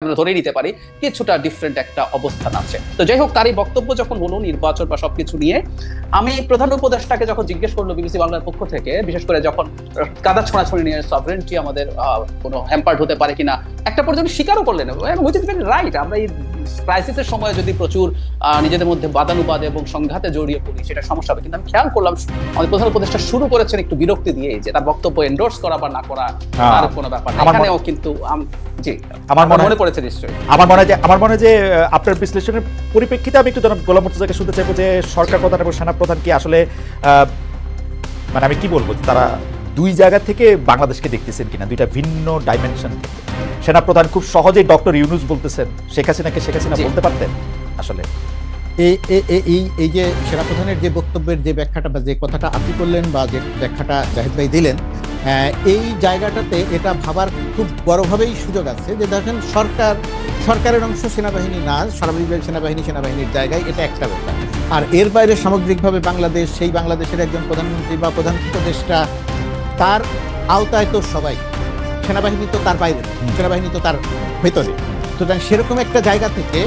আমরা ধরে নিতে পারি কিছুটা ডিফারেন্ট একটা অবস্থান আছে। তো যাই হোক, তারই বক্তব্য যখন হলো নির্বাচন বা সবকিছু নিয়ে, আমি প্রধান উপদেষ্টাকে যখন জিজ্ঞেস করলো বিবিসি বাংলার পক্ষ থেকে, বিশেষ করে যখন কাদা ছোঁড়াছড়ি নিয়ে সভরেন্টি আমাদের কোনো হ্যাম্পার্ড হতে পারে কিনা, একটা পর্যন্ত স্বীকারও করলেন হুইচ ইজ ভেরি রাইট। আমরা এই ক্রাইসিসের সময় যদি প্রচুর নিজেদের মধ্যে বাদানুবাদ এবং সংঘাতে জড়িয়ে পড়ি সেটা সমস্যা হবে। কিন্তু আমি খেয়াল করলাম আমাদের প্রধান উপদেষ্টা শুরু করেছেন একটু বিরক্তি দিয়ে, যে তার বক্তব্য এন্ডোর্স করা বা না করা তার কোনো ব্যাপার না। এখানেও কিন্তু জি আমার মনে পড়েছে নিশ্চয়ই। আমার মনে হয় যে আপনার বিশ্লেষণের পরিপ্রেক্ষিতে আমি একটু জনাব গোলাম মুর্তজাকে শুনতে চাইবো যে সরকার প্রধান এবং সেনা প্রধান কি আসলে মানে আমি কি বলবো, তারা দুই জায়গা থেকে বাংলাদেশকে দেখতেছেন কিনা, দুইটা ভিন্ন ডাইমেনশন থেকে। সেনাপ্রধান খুব সহজেই ডক্টর ইউনূস বলতেছেন, শেখ হাসিনাকে শেখ হাসিনা বলতে পারতেন আসলে। এই যে সেনাপ্রধানের যে বক্তব্যের যে ব্যাখ্যাটা বা যে কথাটা আপনি করলেন বা যে ব্যাখ্যাটা জাহিদ ভাই দিলেন, এই জায়গাটাতে এটা ভাবার খুব বড়ভাবেই সুযোগ আছে যে দেখেন সরকারের অংশ সেনাবাহিনী না, সার্বজনীন সেনাবাহিনীর জায়গায়, এটা একটা ব্যাপার। আর এর বাইরে সামগ্রিকভাবে বাংলাদেশ, সেই বাংলাদেশের একজন প্রধানমন্ত্রী বা প্রধান উপদেষ্টা, তার আওতায় তো সবাই, সেনাবাহিনী তো তার বাইরে, সেনাবাহিনী তো তার ভেতরে। সুতরাং সেরকম একটা জায়গা থেকে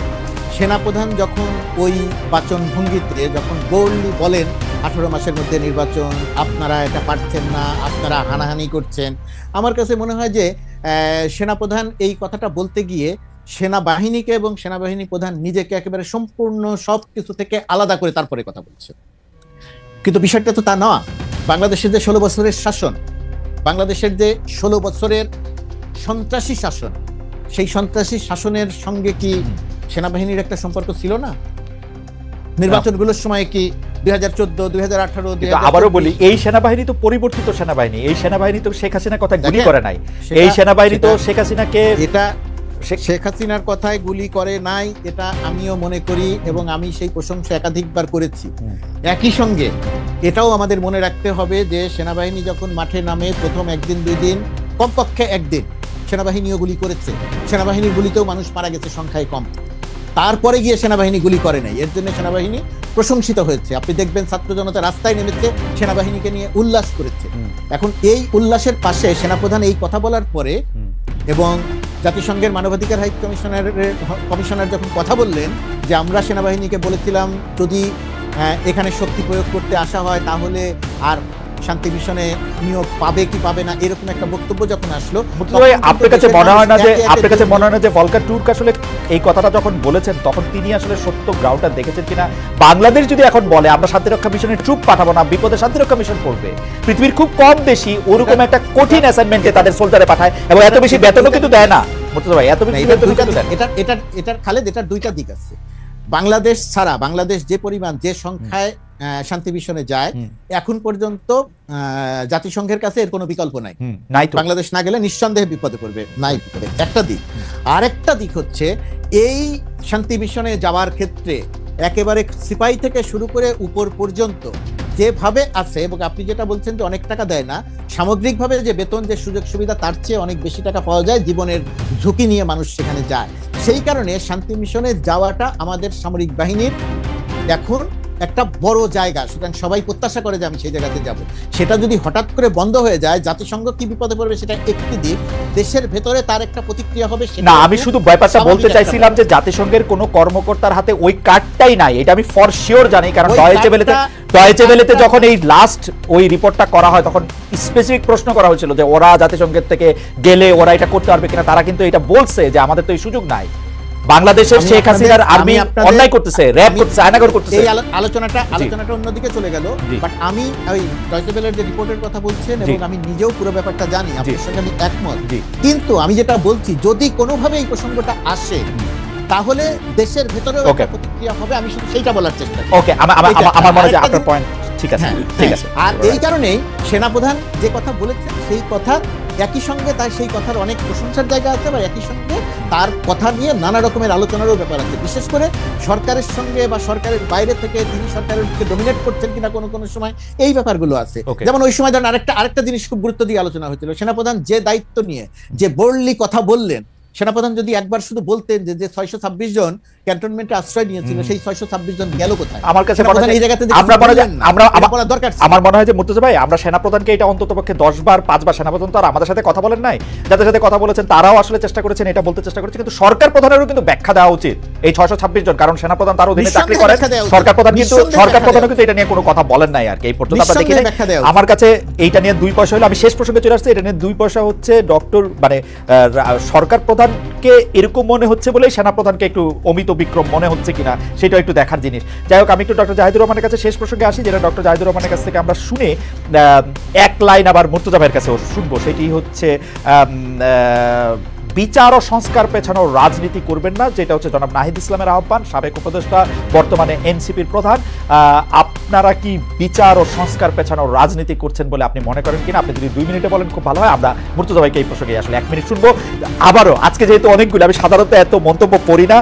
সেনাপ্রধান যখন ওই বাচন ভঙ্গিতে যখন বোল্ডলি বলেন 18 মাসের মধ্যে নির্বাচন, আপনারা এটা পারছেন না, আপনারা হানাহানি করছেন, আমার কাছে মনে হয় যে সেনাপ্রধান এই কথাটা বলতে গিয়ে সেনাবাহিনীকে এবং সেনাবাহিনী প্রধান নিজেকে একেবারে সম্পূর্ণ সব কিছু থেকে আলাদা করে তারপরে কথা বলছে। কিন্তু বিষয়টা তো তা না। বাংলাদেশের যে 16 বছরের শাসন, বাংলাদেশের যে 16 বছরের সন্ত্রাসী শাসন, সেই সন্ত্রাসী শাসনের সঙ্গে কি সেনাবাহিনীর একটা সম্পর্ক ছিল না? নির্বাচনগুলোর সময় কি 2014, 2018, আবারও বলি, এই সেনাবাহিনী তো পরিবর্তিত সেনাবাহিনী, এই সেনাবাহিনী তো শেখ হাসিনার কথা গুলি করে নাই, এই সেনাবাহিনী তো শেখ হাসিনাকে, এটা শেখ হাসিনার কথায় গুলি করে নাই, এটা আমিও মনে করি এবং আমি সেই প্রশংসা একাধিকবার করেছি। একই সঙ্গে এটাও আমাদের মনে রাখতে হবে যে সেনাবাহিনী যখন মাঠে নামে প্রথম একদিন দুই দিন, কমপক্ষে একদিন সেনাবাহিনীও গুলি করেছে, সেনাবাহিনীর গুলিতেও মানুষ মারা গেছে সংখ্যায় কম। তারপরে গিয়ে সেনাবাহিনী গুলি করে নাই, এর জন্য সেনাবাহিনী প্রশংসিত হয়েছে। আপনি দেখবেন ছাত্র জনতা রাস্তায় নেমেছে, সেনাবাহিনীকে নিয়ে উল্লাস করেছে। এখন এই উল্লাসের পাশে সেনাপ্রধান এই কথা বলার পরে এবং জাতিসংঘের মানবাধিকার হাই কমিশনার যখন কথা বললেন যে আমরা সেনাবাহিনীকে বলেছিলাম যদি এখানে শক্তি প্রয়োগ করতে আসা হয় তাহলে আর শান্তি মিশনে নিয়োগ পাবে কি পাবে না, এরকম একটা বক্তব্য যখন আসলো, আপনার কাছে মনে হয় না যে ভলকার টুর্ক আসলে এই কথাটা যখন বলেছেন তখন তিনি আসলে সত্য গ্রাউন্ডটা দেখেছেন কিনা? বাংলাদেশ যদি এখন বলে আমরা শান্তিরক্ষা মিশনের ট্রুপ পাঠাবো না, বিপদে শান্তিরক্ষা মিশন করবে, পৃথিবীর খুব কম দেশই ওরকম একটা কঠিন অ্যাসাইনমেন্টে তাদের সোলজারে পাঠায় এবং এত বেশি বেতনও কিন্তু দেয় না। মুর্তজা ভাই, এত বেশি বেতন কিন্তু দেয় না। এটার খালেদ, এটার দুইটা দিক আছে। বাংলাদেশ ছাড়া, বাংলাদেশ যে পরিমাণ, যে সংখ্যায় শান্তি মিশনে যায়, এখন পর্যন্ত জাতিসংঘের কাছে এর কোনো বিকল্প নাই। বাংলাদেশ না গেলে নিঃসন্দেহে বিপদে পড়বে, নাই বিপদে, একটা দিক। আরেকটা দিক হচ্ছে এই শান্তি মিশনে যাওয়ার ক্ষেত্রে একেবারে সিপাহী থেকে শুরু করে উপর পর্যন্ত যেভাবে আছে, এবং আপনি যেটা বলছেন যে অনেক টাকা দেয় না, সামগ্রিকভাবে যে বেতন, যে সুযোগ সুবিধা, তার চেয়ে অনেক বেশি টাকা পাওয়া যায়, জীবনের ঝুঁকি নিয়ে মানুষ সেখানে যায়। সেই কারণে শান্তি মিশনে যাওয়াটা আমাদের সামরিক বাহিনীর এখন একটা বড় জায়গা, সুতরাং সবাই প্রত্যাশা করে যে আমি সেই জায়গাতে যাব। সেটা যদি হঠাৎ করে বন্ধ হয়ে যায়, জাতিসংঘ কি বিপদে পড়বে সেটা একটি দিক, দেশের ভেতরে তার একটা প্রতিক্রিয়া হবে। না, আমি শুধু ব্যাপারটা বলতে চাইছিলাম যে জাতিসংঘের কোনো কর্মকর্তার হাতে ওই কার্ডটাই নাই, এটা আমি ফর শিওর জানি। কারণ ডয়েচে ভেলেতে যখন এই লাস্ট ওই রিপোর্টটা করা হয় তখন স্পেসিফিক প্রশ্ন করা হয়েছিল যে ওরা জাতিসংঘের থেকে গেলে ওরা এটা করতে পারবে কিনা, তারা কিন্তু এটা বলছে যে আমাদের তো এই সুযোগ নাই। বাংলাদেশের শেখ হাসিনার আর্মি অন্যায় করতেছে, র‍্যাব করতেছে, আয়নাগর করতেছে। এই আলোচনাটা অন্যদিকে চলে গেল, বাট আমি ওই ডয়েচে ভেলের যে রিপোর্টের কথা বলছেন এবং আমি নিজেও পুরো ব্যাপারটা জানি, আপনার সঙ্গে আমি একমত। কিন্তু আমি যেটা বলছি, যদি কোনোভাবে এই প্রসঙ্গটা আসে তাহলে দেশের ভেতরেও একটা প্রতিক্রিয়া হবে, আমি শুধু সেইটা বলার চেষ্টা করি। ওকে, আমার মনে হয় আপনার পয়েন্ট ঠিক আছে, ঠিক আছে। আর এই কারণেই সেনাপ্রধান যে কথা বলেছেন সেই কথা একই সঙ্গে তার সেই কথার অনেক প্রশংসার জায়গা আছে, বা একই সঙ্গে তার কথা নিয়ে নানা রকমের আলোচনারও ব্যাপার আছে, বিশেষ করে সরকারের সঙ্গে বা সরকারের বাইরে থেকে তিনি সরকারের ডমিনেট করছেন কিনা কোনো কোনো সময়, এই ব্যাপারগুলো আছে। যেমন ওই সময় ধরেন আরেকটা জিনিস খুব গুরুত্ব দিয়ে আলোচনা হয়েছিল, সেনাপ্রধান যে দায়িত্ব নিয়ে যে বোল্ডলি কথা বললেন সেনাপ্রধান যদি একবার শুধু বলতেন যে 626 জন ক্যান্টনমেন্টে আশ্রয় নিয়েছিল, সেই 626 জন গেল কোথায়? আমার কাছে এই জায়গাতে আমার মনে হয় যে মুর্তজা ভাই, আমরা সেনাপ্রধানকে এটা অন্ততপক্ষে 10 বার 5 বার সেনাপ্রধান তো আর আমাদের সাথে কথা বলেন নাই, যাদের সাথে কথা বলেছেন তারাও আসলে চেষ্টা করেছেন, এটা বলতে চেষ্টা করেছেন, কিন্তু সরকার প্রধানেরও কিন্তু ব্যাখ্যা দেওয়া উচিত এই 626 জন, কারণ সেনাপ্রধান তার অধীনে চাকরি করেন, সরকার প্রধানও কিন্তু এটা নিয়ে কোনো কথা বলেন নাই আর কি এই পর্যন্ত আমরা দেখি। আমার কাছে এইটা নিয়ে 2 পয়সা হলো, আমি শেষ প্রসঙ্গে চলে আসছি, এটা নিয়ে 2 পয়সা হচ্ছে ডক্টর মানে সরকার প্রধানকে এরকম মনে হচ্ছে বলেই সেনাপ্রধানকে একটু অমিত বিক্রম মনে হচ্ছে কিনা সেটা একটু দেখার জিনিস। যাই হোক, আমি একটু ডক্টর জাহিদুর রহমানের কাছে শেষ প্রসঙ্গে আসি, যেটা ডক্টর জাহিদুর রহমানের কাছ থেকে আমরা শুনে এক লাইন আবার মুর্তজা ভাইয়ের কাছে শুনবো, সেটি হচ্ছে বিচার ও সংস্কার পেছানোর রাজনীতি করবেন না, যেটা হচ্ছে জনাব নাহিদ ইসলামের আহ্বান, সাবেক উপদেষ্টা বর্তমানে এনসিপির প্রধান। আপনারা কি বিচার ও সংস্কার পেছানোর রাজনীতি করছেন বলে আপনি মনে করেন কিনা? আপনি যদি 2 মিনিটে বলেন খুব ভালো হয়। আমরা মুর্তজা ভাইকে এই প্রসঙ্গে আসলে 1 মিনিট শুনবো। আবারও আজকে যেহেতু অনেকগুলি, আমি সাধারণত এত মন্তব্য পড়ি না,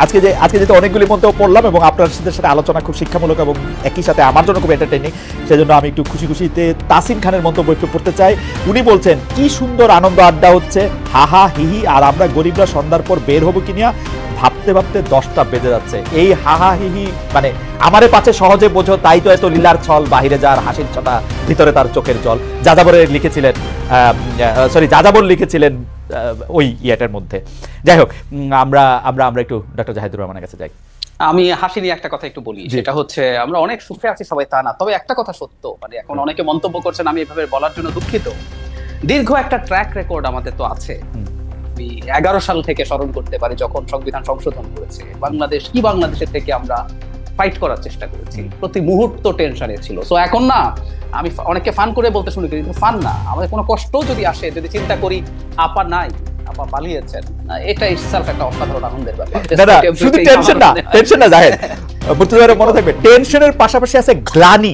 আজকে যেহেতু অনেকগুলি মন্তব্য পড়লাম এবং আপনাদের সাথে আলোচনা খুব শিক্ষামূলক এবং একই সাথে আমার জন্য খুব এন্টারটেইনিং, সেজন্য আমি একটু খুশিতে তাসিন খানের মন্তব্য একটু পড়তে চাই। উনি বলছেন, কি সুন্দর আনন্দ আড্ডা হচ্ছে, হাহা হিহি, আর আমরা গরিবরা সন্ধ্যার পর বের হবো কিনা ভাবতে ভাবতে 10টা বেজে যাচ্ছে। এই হাহা হিহি মানে আমারে পাচ্ছে সহজে বোঝো, তাই তো এত লীলার ছল, বাহিরে যার হাসির ছটা ভিতরে তার চোখের জল, যাযাবরের লিখেছিলেন, যাযাবর লিখেছিলেন ওই ইয়েটার মধ্যে। যাই হোক, আমরা একটু ডক্টর জাহিদুর রহমানের কাছে যাই। আমি হাসি নিয়ে একটা কথা একটু বলি, সেটা হচ্ছে আমরা অনেক সুখে আছি সবাই তা না, তবে একটা কথা সত্য, মানে এখন অনেকে মন্তব্য করছেন, আমি এভাবে বলার জন্য দুঃখিত। দীর্ঘ একটা ট্র্যাক রেকর্ড আমাদের তো আছে। 11 সাল থেকে স্মরণ করতে পারি, যখন সংবিধান সংশোধন করেছে বাংলাদেশের থেকে আমরা ফাইট করার চেষ্টা করেছি, প্রতি মুহূর্ত টেনশনে ছিল। সো এখন না, আমি অনেককে ফান করে বলতে শুনি, কিন্তু ফান না, আমাদের কোনো কষ্ট যদি আসে, যদি চিন্তা করি আপা নাই, আপা পালিয়েছেন, এটা ইটসেলফ একটা অসাধারণ আনন্দের ব্যাপার। শুধু টেনশন না জাহেদ, মুর্তজার মনে থাকবে, টেনশনের পাশাপাশি আছে গ্লানি,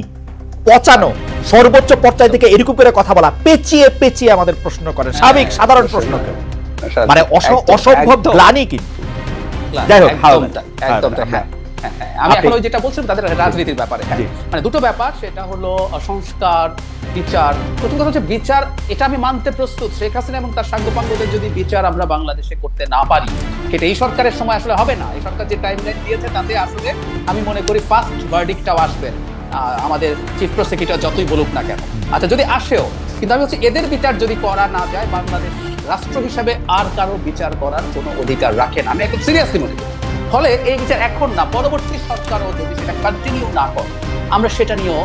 পচানো, সর্বোচ্চ পর্যায় থেকে এরকম করে কথা বলা, পেঁচিয়ে পেঁচিয়ে আমাদের প্রশ্ন করেন, স্বাভাবিক সাধারণ প্রশ্ন, মানে অসম্ভব গ্লানি। কিন্তু যাই হোক, একদম আমি এখন ওই যেটা বলছিলাম তাদের রাজনীতির ব্যাপারে, মানে দুটো ব্যাপার, সেটা হলো সংস্কার, বিচার। প্রথম কথা হচ্ছে বিচার, এটা আমি মানতে প্রস্তুত, শেখ হাসিনা এবং তার সাঙ্গপাঙ্গদের যদি বিচার আমরা বাংলাদেশে করতে না পারি, সেটা এই সরকারের সময় আসলে হবে না। এই সরকার যে টাইমলাইন দিয়েছে তাতে আসলে আমি মনে করি ফার্স্ট ভার্ডিক্টটাও আসবে, আমাদের চিফ প্রসিকিউটর যতই বলুক না কেন। আচ্ছা, যদি আসেও, কিন্তু আমি হচ্ছে এদের বিচার যদি করা না যায়, বাংলাদেশ রাষ্ট্র হিসাবে আর কারো বিচার করার কোনো অধিকার রাখে না, আমি একদম সিরিয়াসলি মনে করি। ফলে এই বিচার এখন না, পরবর্তী সরকারও যদি সেটা কন্টিনিউ না করে, আমরা সেটা নিয়েও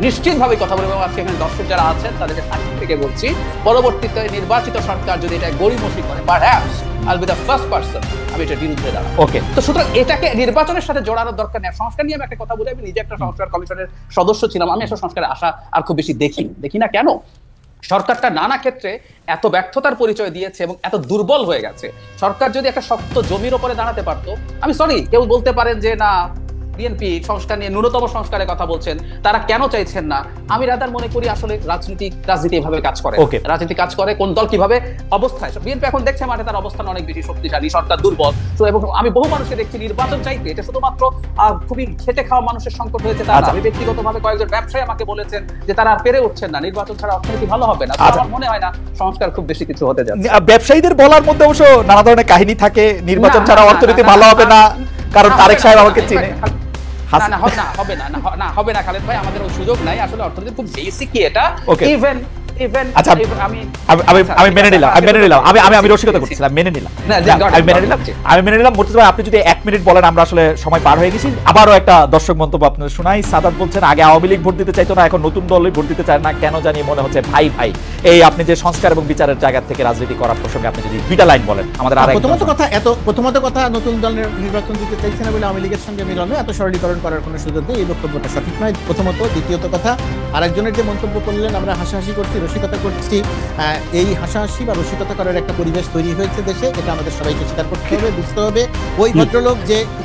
নিশ্চিতভাবে কথা বলবো। আজকে এখানে দর্শক যারা আছেন তাদেরকে সাক্ষী থেকে বলছি, পরবর্তীতে নির্বাচিত সরকার যদি এটা গড়িমসি করে, perhaps I'll be the first person আমি এটার বিরুদ্ধে দাঁড়াবো। ওকে, তো সুতরাং এটাকে নির্বাচনের সাথে জড়ানোর দরকার নেই। সংস্কার নিয়ে আমি একটা কথা বলি, আমি নিজে একটা সংস্কার কমিশনের সদস্য ছিলাম, আমি আসলে সংস্কারের আশা আর খুব বেশি দেখি না। কেন? সরকারটা নানা ক্ষেত্রে এত ব্যর্থতার পরিচয় দিয়েছে এবং এত দুর্বল হয়ে গেছে। সরকার যদি একটা শক্ত জমির উপরে দাঁড়াতে পারতো, আমি সরি, কেউ বলতে পারেন যে না, বিএনপি সংস্কার নিয়ে ন্যূনতম সংস্কারের কথা বলছেন, তারা কেন চাইছেন না? আমি রাদার মনে করি আসলে রাজনীতি এভাবে কাজ করে, রাজনীতি কাজ করে কোন দল কিভাবে অবস্থায়। বিএনপি এখন দেখছে মাঠে তার অবস্থান অনেক বেশি শক্তিশালী, সরকার দুর্বল। তো এবং আমি বহু মানুষকে দেখছি নির্বাচন চাইতে, এটা শুধুমাত্র খুবই খেটে খাওয়া মানুষের সংকট হয়েছে তা না। আমি ব্যক্তিগতভাবে কয়েকজন ব্যবসায়ী আমাকে বলেছেন যে তারা আর পেরে উঠছেন না, নির্বাচন ছাড়া অর্থনীতি ভালো হবে না। আমার মনে হয় না সংস্কার খুব বেশি কিছু হতে যাচ্ছে। ব্যবসায়ীদের বলার মধ্যে অবশ্য নানা ধরনের কাহিনী থাকে, নির্বাচন ছাড়া অর্থনীতি ভালো হবে না, কারণ তারেক সাহেব আমাকে চিনে। হবে না খালেদ ভাই, আমাদের ওই সুযোগ নাই, আসলে অর্থনীতি খুব বেসিকই এটা। আচ্ছা, আমি মেনে নিলাম, আমি রসিকতা করছিলাম, মেনে নিলাম। মুর্তজা ভাই, আপনি যদি 1 মিনিট বলেন, আমরা আসলে সময় পার হয়ে গেছি। আবারও একটা দর্শক মন্তব্য আপনাদের শোনাই। সাদাত বলছেন, আগে আওয়ামী লীগ ভোট দিতে চাইতো না, এখন নতুন দলই ভোট দিতে চায় না, কেন জানি মনে হচ্ছে ভাই। এই আপনি যে সংস্কার এবং বিচারের জায়গা থেকে রাজনীতি করার প্রসঙ্গে আপনি যদি 2টা লাইন বলেন আমাদের। আর প্রথমত কথা, নতুন দলের নির্বাচন দিতে চাইছে না বলে আওয়ামী লীগের সঙ্গে মিলন এত সরলীকরণ করার কোনো সুযোগ নেই, এই বক্তব্যটা সঠিক নয় প্রথমত। দ্বিতীয়ত কথা, আরেকজনের যে মন্তব্য করলেন, আমরা হাসাহাসি করছি, রসিকতা করছি, এই হাসাহাসি বা রসিকতা করার একটা পরিবেশ তৈরি হয়েছে দেশে, এটা আমাদের সবাইকে স্বীকার করতে হবে, বুঝতে হবে। ওই ভদ্রলোক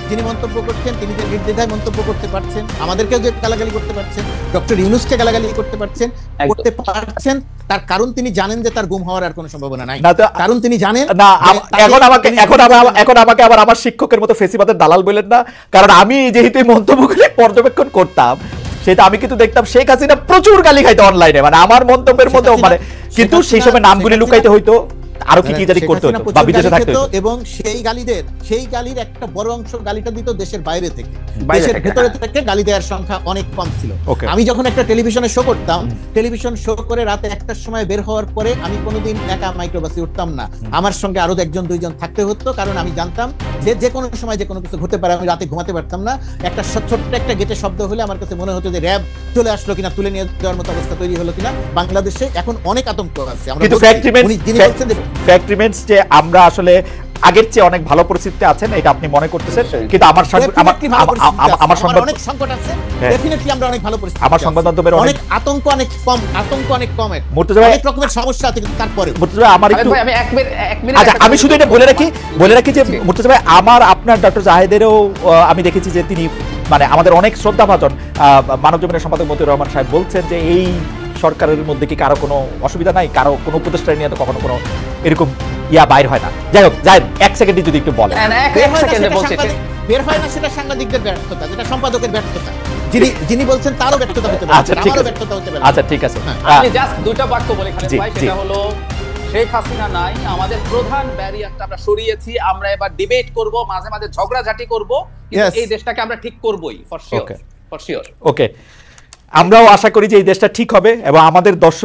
যিনি মন্তব্য করছেন, তিনি যে নির্দ্বিধায় মন্তব্য করতে পারছেন, আমাদেরকেও যে গালাগালি করতে পারছেন, ডক্টর ইউনূসকে গালাগালি করতে পারছেন, তার কারণ তিনি জানেন যে তার গুম হওয়ার আর কোনো সম্ভাবনা নাই, কারণ তিনি জানেন না। এখন আমাকে আবার আমার শিক্ষকের মতো ফেসিবাদের দালাল বলেন না, কারণ আমি যেহেতু মন্তব্যগুলি পর্যবেক্ষণ করতাম, সেটা আমি কিন্তু দেখতাম শেখ হাসিনা প্রচুর গালি খাইতো অনলাইনে, মানে আমার মন্তব্যের মধ্যে, মানে কিন্তু সেই সময় নামগুলি লুকাইতে হইতো, আরো কি জারি করতে হতো বা বিদেশে থাকতে হতো, এবং সেই গালির একটা বড় অংশ গালিটা দিত দেশের বাইরে থেকে, দেশের ভেতরে থেকে গালি দেওয়ার সংখ্যা অনেক কম ছিল। আমি যখন একটা টেলিভিশনে শো করতাম, টেলিভিশন শো করে রাতে 1টার সময় বের হওয়ার পরে আমি কোনোদিন একা মাইক্রোবাসে উঠতাম না, আমার সঙ্গে আরো 1-2 জন থাকতে হতো, কারণ আমি জানতাম যে কোনো সময় যে কোনো কিছু হতে পারে। আমি রাতে ঘুমাতে পারতাম না, একটা ছোট্ট একটা গেটে শব্দ হলে আমার কাছে মনে হতো যে র্যাব চলে আসলো কিনা, তুলে নিয়ে যাওয়ার মতো অবস্থা তৈরি হলো কিনা। বাংলাদেশে এখন অনেক আতঙ্ক আছে। কিন্তু ফ্যাক্ট রিমেন্স যে আমরা আসলে আগের চেয়ে অনেক ভালো পরিস্থিতিতে আছেন, এটা আপনি মনে করতেছেন, কিন্তু আমার অনেক সংকট আছে, ডেফিনেটলি আমরা অনেক ভালো পরিস্থিতি, আমার সংবাদ মাধ্যমের অনেক আতঙ্ক অনেক কম, অনেক রকমের সমস্যা আছে, কিন্তু তারপরে মুর্তজা আমার একটু আচ্ছা আমি শুধু এটা বলে রাখি যে মুর্তজা ভাই, আমার আপনার ডক্টর জাহেদেরও আমি দেখেছি যে তিনি মানে আমাদের অনেক শ্রদ্ধাভাজন মানব জমিনের সম্পাদক মতিউর রহমান সাহেব বলছেন যে এই সরকারের মধ্যে কি কারো কোনো অসুবিধা নাই, কারো কোনো উপদেষ্টা নিয়ে তো কখনো কোনো এরকম বাইর হয় না। যাই হোক, এক সেকেন্ডে যদি একটু বলেন। বের হয় না, সেটা সাংবাদিকদের ব্যর্থতা, যেটা সম্পাদকের ব্যর্থতা, যিনি বলছেন তারও ব্যর্থতা হতে পারে, আমারও ব্যর্থতা হতে পারে। আচ্ছা ঠিক আছে, আমি জাস্ট দুটো বাক্য বলি খালেদ ভাই, সেটা হলো শেখ হাসিনা নাই, আমাদের প্রধান ব্যারিয়ারটা আমরা সরিয়েছি, আমরা এবার ডিবেট করব, মাঝে মাঝে ঝগড়াঝাটি করব, কিন্তু এই দেশটাকে আমরা ঠিক করবই, ফর শিওর। ওকে, আমরাও আশা করি যে এই দেশটা ঠিক হবে এবং আমাদের দর্শক